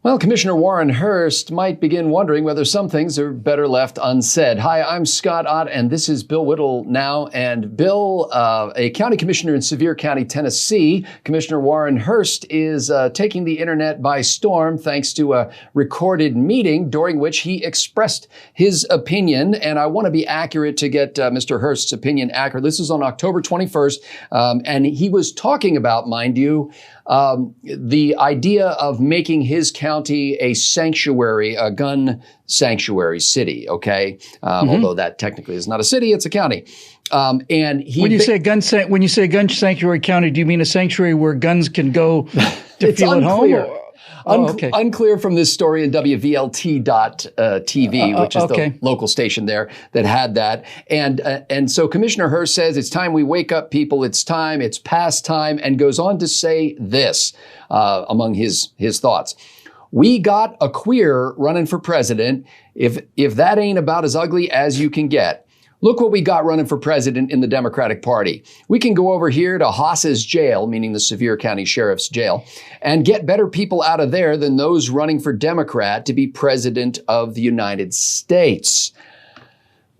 Well, Commissioner Warren Hurst might begin wondering whether some things are better left unsaid. Hi, I'm Scott Ott, and this is Bill Whittle now. And Bill, a county commissioner in Sevier County, Tennessee, Commissioner Warren Hurst is taking the internet by storm thanks to a recorded meeting during which he expressed his opinion. And I want to be accurate to get Mr. Hurst's opinion accurate. This is on October 21st, and he was talking about, mind you, the idea of making his county a sanctuary, a gun sanctuary city, okay? Although that technically is not a city, it's a county. And he when you say gun sanctuary county, do you mean a sanctuary where guns can go to feel at home? Unclear from this story in WVLT.TV, which is the local station there that had that. And so Commissioner Hurst says, it's time we wake up, people. It's time. It's past time. And goes on to say this among his thoughts. We got a queer running for president. If that ain't about as ugly as you can get. Look what we got running for president in the Democratic Party. We can go over here to Haas's jail, meaning the Sevier County Sheriff's Jail, and get better people out of there than those running for Democrat to be president of the United States.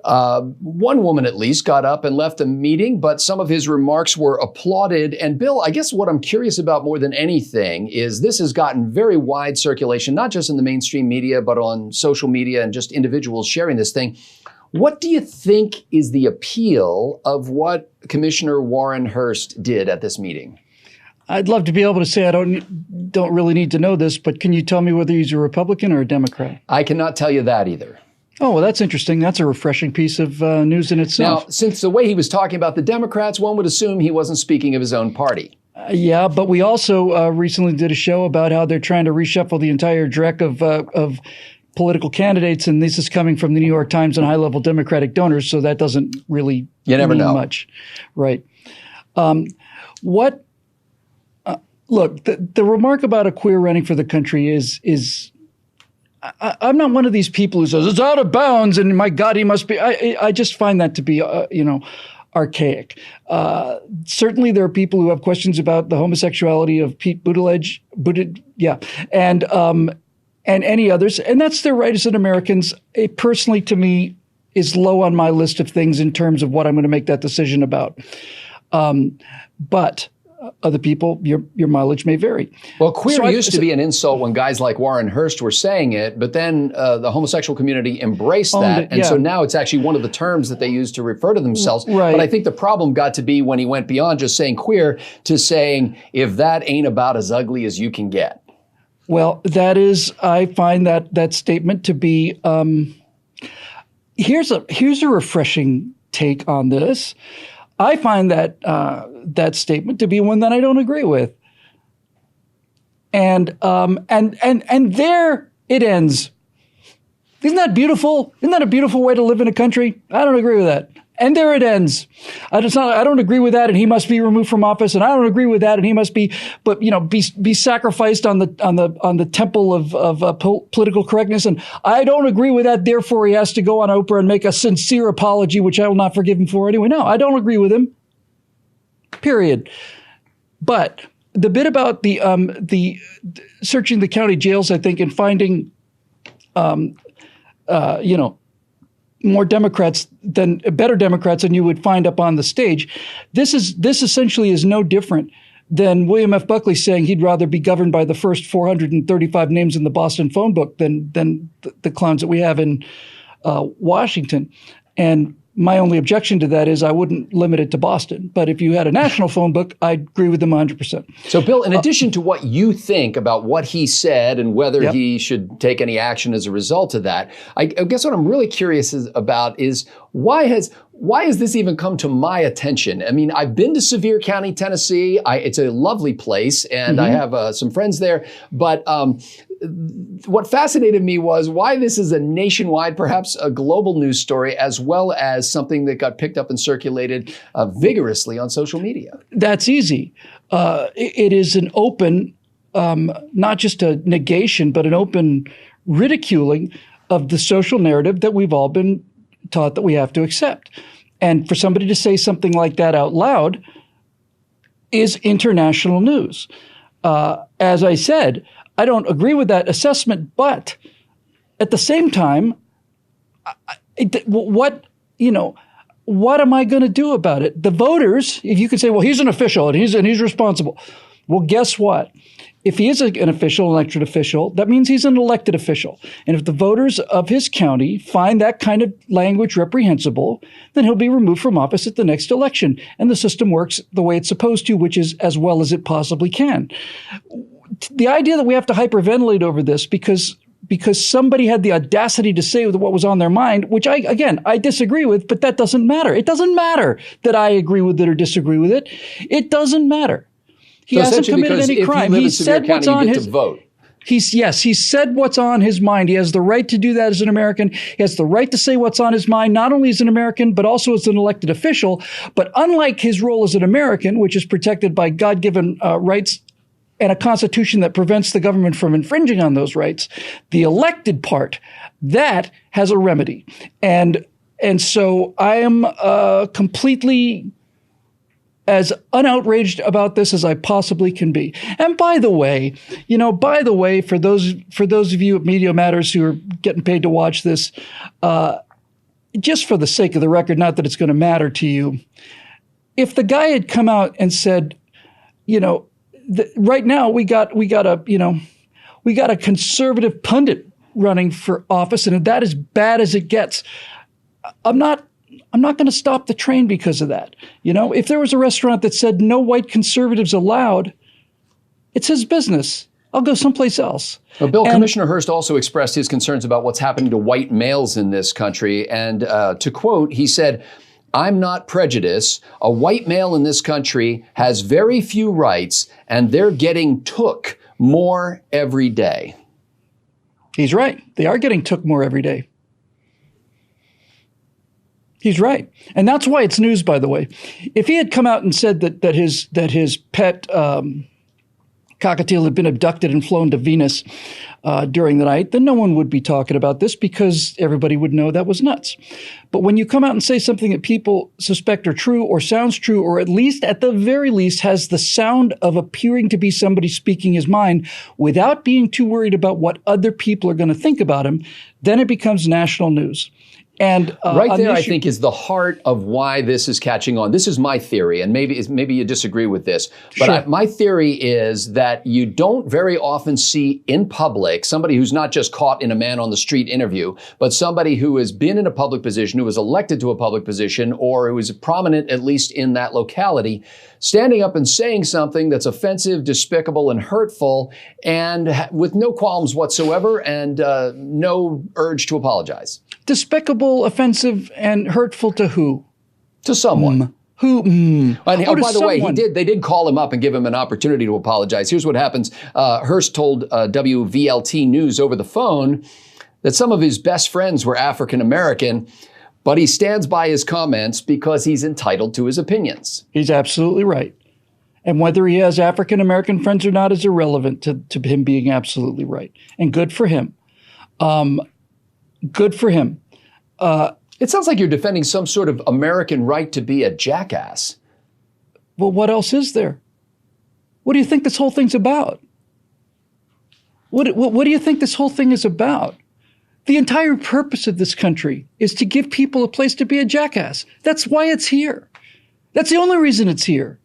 One woman at least got up and left the meeting, but some of his remarks were applauded. And Bill, I guess what I'm curious about more than anything is this has gotten very wide circulation, not just in the mainstream media, but on social media and just individuals sharing this thing. What do you think is the appeal of what Commissioner Warren Hurst did at this meeting? I'd love to be able to say I don't really need to know this, but can you tell me whether he's a Republican or a Democrat? I cannot tell you that either. Oh, well, that's interesting. That's a refreshing piece of news in itself. Now, since the way he was talking about the Democrats, one would assume he wasn't speaking of his own party. Yeah, but we also recently did a show about how they're trying to reshuffle the entire deck of political candidates, and this is coming from the New York Times and high-level Democratic donors, so that doesn't really mean much. Right. Look, the remark about a queer running for the country is I'm not one of these people who says, it's out of bounds, and my God, he must be. I just find that to be, archaic. Certainly there are people who have questions about the homosexuality of Pete Buttigieg, and any others. And that's their right as an Americans. It personally, to me, is low on my list of things in terms of what I'm going to make that decision about. But other people, your mileage may vary. Well, queer used to be an insult when guys like Warren Hurst were saying it, but then the homosexual community embraced that. And so now it's actually one of the terms that they use to refer to themselves. Right. But I think the problem got to be when he went beyond just saying queer to saying, if that ain't about as ugly as you can get. Well, I find that statement to be, here's a refreshing take on this. I find that statement to be one that I don't agree with. And there it ends. Isn't that beautiful? Isn't that a beautiful way to live in a country? I don't agree with that. And there it ends. I don't agree with that, and he must be removed from office. And I don't agree with that, and he must be sacrificed on the temple of political correctness. And I don't agree with that. Therefore, he has to go on Oprah and make a sincere apology, which I will not forgive him for anyway. No, I don't agree with him. Period. But the bit about the searching the county jails, I think, and finding, better Democrats than you would find up on the stage. This essentially is no different than William F. Buckley saying he'd rather be governed by the first 435 names in the Boston phone book than the clowns that we have in Washington. And my only objection to that is I wouldn't limit it to Boston. But if you had a national phone book, I'd agree with them 100%. So, Bill, in addition to what you think about what he said and whether he should take any action as a result of that, I guess what I'm really curious about is why has this even come to my attention? I mean, I've been to Sevier County, Tennessee. It's a lovely place, and I have some friends there. But what fascinated me was why this is a nationwide, perhaps a global news story, as well as something that got picked up and circulated vigorously on social media. That's easy. It is an open, not just a negation, but an open ridiculing of the social narrative that we've all been taught that we have to accept. And for somebody to say something like that out loud is international news. As I said, I don't agree with that assessment, but at the same time, what am I going to do about it? The voters, if you could say, well, he's an official and he's responsible. Well, guess what? If he is an official, elected official, that means he's an elected official. And if the voters of his county find that kind of language reprehensible, then he'll be removed from office at the next election. And the system works the way it's supposed to, which is as well as it possibly can. The idea that we have to hyperventilate over this because somebody had the audacity to say what was on their mind, which I disagree with, but that doesn't matter. It doesn't matter that I agree with it or disagree with it. It doesn't matter. He hasn't committed any crime. He said what's on his vote. He said what's on his mind. He has the right to do that as an American. He has the right to say what's on his mind, not only as an American, but also as an elected official. But unlike his role as an American, which is protected by God-given rights and a constitution that prevents the government from infringing on those rights, the elected part, that has a remedy. And so I am completely as unoutraged about this as I possibly can be. And by the way, for those of you at Media Matters who are getting paid to watch this, just for the sake of the record, not that it's going to matter to you, if the guy had come out and said, right now we got a conservative pundit running for office, and that is bad as it gets, I'm not going to stop the train because of that. If there was a restaurant that said no white conservatives allowed, it's his business. I'll go someplace else. Well, Bill, Commissioner Hurst also expressed his concerns about what's happening to white males in this country. And to quote, he said, "I'm not prejudiced. A white male in this country has very few rights, and they're getting took more every day." He's right. They are getting took more every day. He's right. And that's why it's news, by the way. If he had come out and said that his pet cockatiel had been abducted and flown to Venus during the night, then no one would be talking about this because everybody would know that was nuts. But when you come out and say something that people suspect are true or sounds true, or at the very least has the sound of appearing to be somebody speaking his mind without being too worried about what other people are going to think about him, then it becomes national news. And right there, I think, is the heart of why this is catching on. This is my theory, and maybe you disagree with this, but sure. My theory is that you don't very often see in public somebody who's not just caught in a man on the street interview, but somebody who has been in a public position, who was elected to a public position, or who is prominent, at least in that locality, standing up and saying something that's offensive, despicable, and hurtful, and with no qualms whatsoever, and no urge to apologize. Despicable, offensive, and hurtful to who? To someone. Who? And, by the way, they did call him up and give him an opportunity to apologize. Here's what happens. Hurst told WVLT News over the phone that some of his best friends were African American, but he stands by his comments because he's entitled to his opinions. He's absolutely right. And whether he has African American friends or not is irrelevant to him being absolutely right. And good for him. Good for him. It sounds like you're defending some sort of American right to be a jackass. Well, what else is there? What do you think this whole thing's about? What do you think this whole thing is about? The entire purpose of this country is to give people a place to be a jackass. That's why it's here. That's the only reason it's here.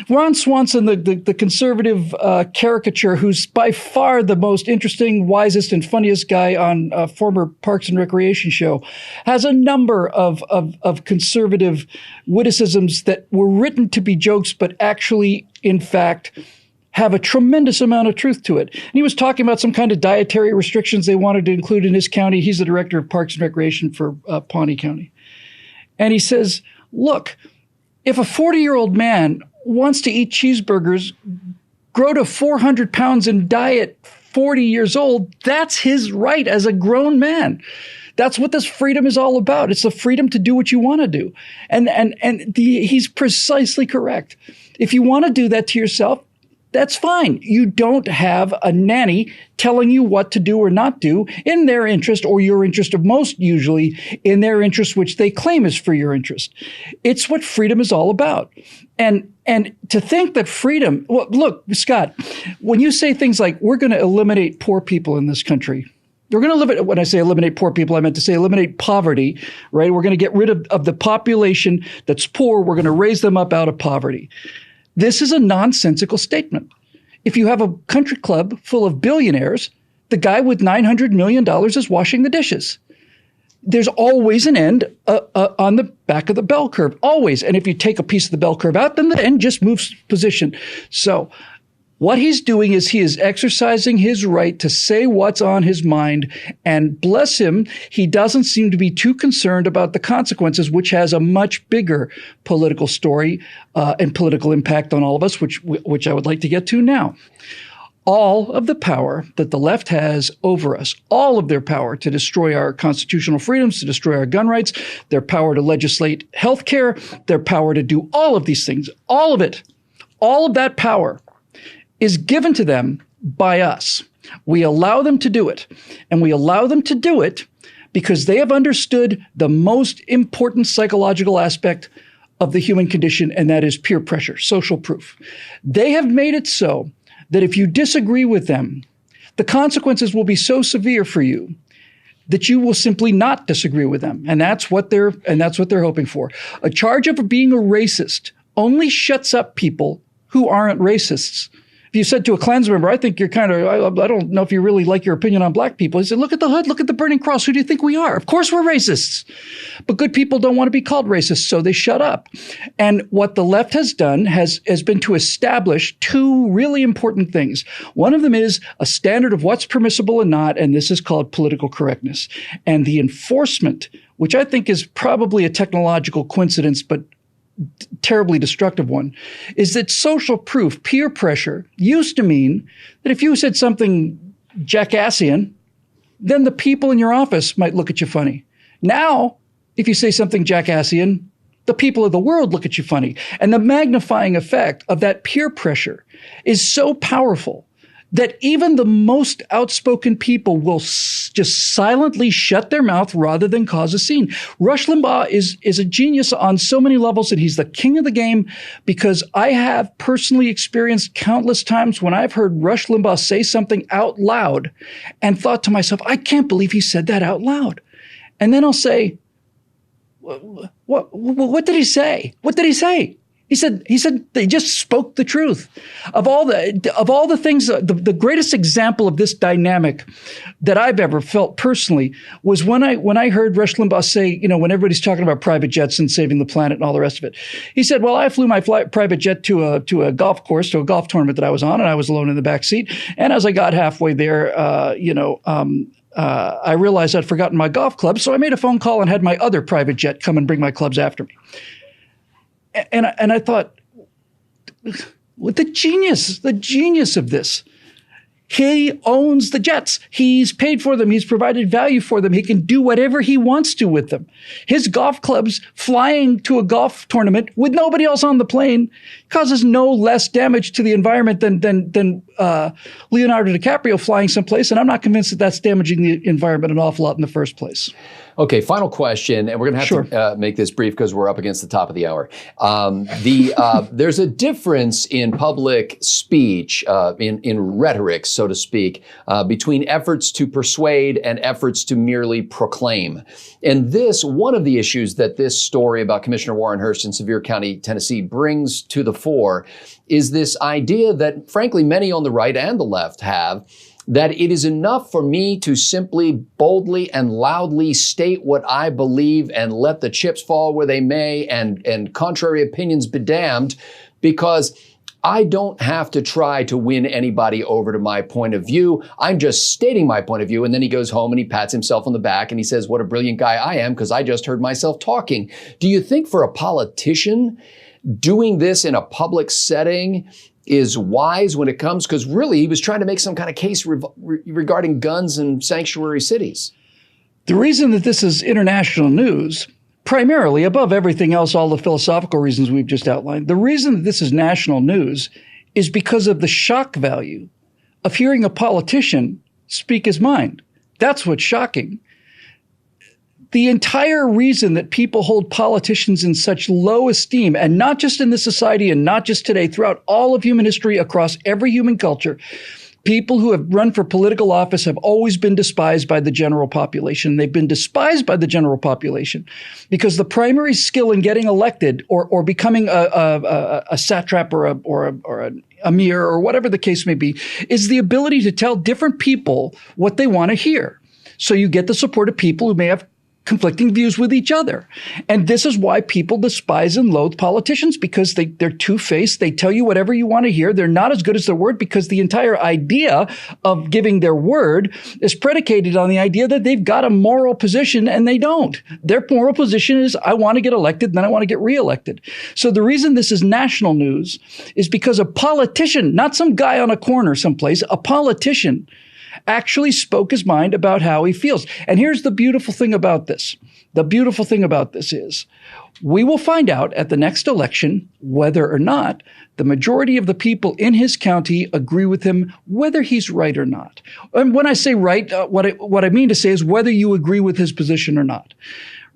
Ron Swanson, the conservative caricature, who's by far the most interesting, wisest, and funniest guy on a former Parks and Recreation show, has a number of conservative witticisms that were written to be jokes, but actually, in fact, have a tremendous amount of truth to it. And he was talking about some kind of dietary restrictions they wanted to include in his county. He's the director of Parks and Recreation for Pawnee County. And he says, look, if a 40-year-old man wants to eat cheeseburgers, grow to 400 pounds and die at 40 years old, that's his right as a grown man. That's what this freedom is all about. It's the freedom to do what you want to do. And he's precisely correct. If you want to do that to yourself, That's fine. You don't have a nanny telling you what to do or not do in their interest or your interest, of most usually in their interest, which they claim is for your interest. It's what freedom is all about. And to think that freedom, well, look, Scott, when you say things like, we're going to eliminate poor people in this country, we're going to eliminate, when I say eliminate poor people, I meant to say eliminate poverty, right? We're going to get rid of the population that's poor. We're going to raise them up out of poverty. This is a nonsensical statement. If you have a country club full of billionaires, the guy with $900 million is washing the dishes. There's always an end on the back of the bell curve, always. And if you take a piece of the bell curve out, then the end just moves position. So what he's doing is he is exercising his right to say what's on his mind, and bless him, he doesn't seem to be too concerned about the consequences, which has a much bigger political story and political impact on all of us, which I would like to get to now. All of the power that the left has over us, all of their power to destroy our constitutional freedoms, to destroy our gun rights, their power to legislate health care, their power to do all of these things, all of it, all of that power is given to them by us. We allow them to do it. And we allow them to do it because they have understood the most important psychological aspect of the human condition, and that is peer pressure, social proof. They have made it so that if you disagree with them, the consequences will be so severe for you that you will simply not disagree with them. And that's what they're hoping for. A charge of being a racist only shuts up people who aren't racists. If you said to a Klan's member, I think you're kind of, I don't know if you really like your opinion on black people. He said, look at the hood, look at the burning cross. Who do you think we are? Of course we're racists. But good people don't want to be called racist, so they shut up. And what the left has done has been to establish two really important things. One of them is a standard of what's permissible and not, and this is called political correctness. And the enforcement, which I think is probably a technological coincidence, but terribly destructive one, is that social proof, peer pressure, used to mean that if you said something jackassian, then the people in your office might look at you funny. Now, if you say something jackassian, the people of the world look at you funny. And the magnifying effect of that peer pressure is so powerful that even the most outspoken people will just silently shut their mouth rather than cause a scene. Rush Limbaugh is a genius on so many levels, and he's the king of the game, because I have personally experienced countless times when I've heard Rush Limbaugh say something out loud and thought to myself, I can't believe he said that out loud. And then I'll say, what did he say? What did he say? He said they just spoke the truth. Of all the things, the greatest example of this dynamic that I've ever felt personally was when I heard Rush Limbaugh say, when everybody's talking about private jets and saving the planet and all the rest of it, he said, well, I flew my private jet to a golf course, to a golf tournament that I was on, and I was alone in the back seat. And as I got halfway there, I realized I'd forgotten my golf clubs, so I made a phone call and had my other private jet come and bring my clubs after me. And I thought, what the genius of this. He owns the jets. He's paid for them. He's provided value for them. He can do whatever he wants to with them. His golf clubs flying to a golf tournament with nobody else on the plane causes no less damage to the environment than Leonardo DiCaprio flying someplace. And I'm not convinced that that's damaging the environment an awful lot in the first place. Okay, final question, and we're going to have to make this brief because we're up against the top of the hour. There's a difference in public speech, in rhetoric, so to speak, between efforts to persuade and efforts to merely proclaim. And one of the issues that this story about Commissioner Warren Hurst in Sevier County, Tennessee, brings to the fore is this idea that, frankly, many on the right and the left have, that it is enough for me to simply boldly and loudly state what I believe and let the chips fall where they may and contrary opinions be damned, because I don't have to try to win anybody over to my point of view. I'm just stating my point of view. And then he goes home and he pats himself on the back and he says, what a brilliant guy I am because I just heard myself talking. Do you think for a politician doing this in a public setting is wise when it comes? Because really, he was trying to make some kind of case regarding guns and sanctuary cities. The reason that this is international news, primarily above everything else, all the philosophical reasons we've just outlined, the reason that this is national news is because of the shock value of hearing a politician speak his mind. That's what's shocking. The entire reason that people hold politicians in such low esteem, and not just in this society and not just today, throughout all of human history, across every human culture, people who have run for political office have always been despised by the general population. They've been despised by the general population because the primary skill in getting elected or becoming a satrap or an emir or whatever the case may be is the ability to tell different people what they want to hear. So you get the support of people who may have conflicting views with each other. And this is why people despise and loathe politicians, because they're two-faced. They tell you whatever you want to hear. They're not as good as their word, because the entire idea of giving their word is predicated on the idea that they've got a moral position, and they don't. Their moral position is, I want to get elected, then I want to get reelected. So the reason this is national news is because a politician, not some guy on a corner someplace, a politician actually spoke his mind about how he feels. And here's the beautiful thing about this. The beautiful thing about this is we will find out at the next election whether or not the majority of the people in his county agree with him, whether he's right or not. And when I say right, what I mean to say is whether you agree with his position or not.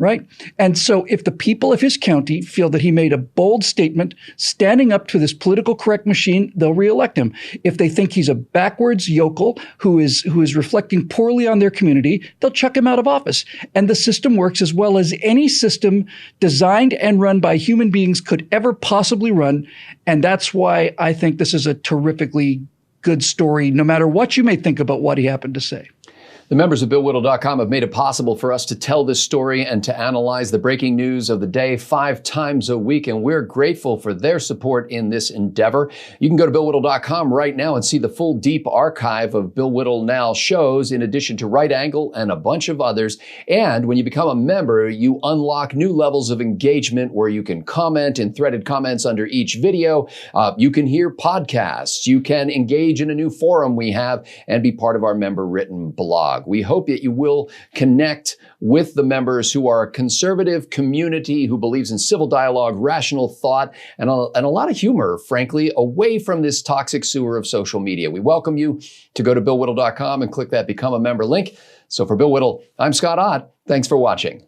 Right? And so if the people of his county feel that he made a bold statement standing up to this political correct machine, they'll reelect him. If they think he's a backwards yokel who is reflecting poorly on their community, they'll chuck him out of office. And the system works as well as any system designed and run by human beings could ever possibly run. And that's why I think this is a terrifically good story, no matter what you may think about what he happened to say. The members of BillWhittle.com have made it possible for us to tell this story and to analyze the breaking news of the day 5 times a week, and we're grateful for their support in this endeavor. You can go to BillWhittle.com right now and see the full deep archive of Bill Whittle Now shows, in addition to Right Angle and a bunch of others. And when you become a member, you unlock new levels of engagement where you can comment in threaded comments under each video. You can hear podcasts. You can engage in a new forum we have and be part of our member-written blog. We hope that you will connect with the members who are a conservative community who believes in civil dialogue, rational thought, and a lot of humor, frankly, away from this toxic sewer of social media. We welcome you to go to BillWhittle.com and click that Become a Member link. So for Bill Whittle, I'm Scott Ott. Thanks for watching.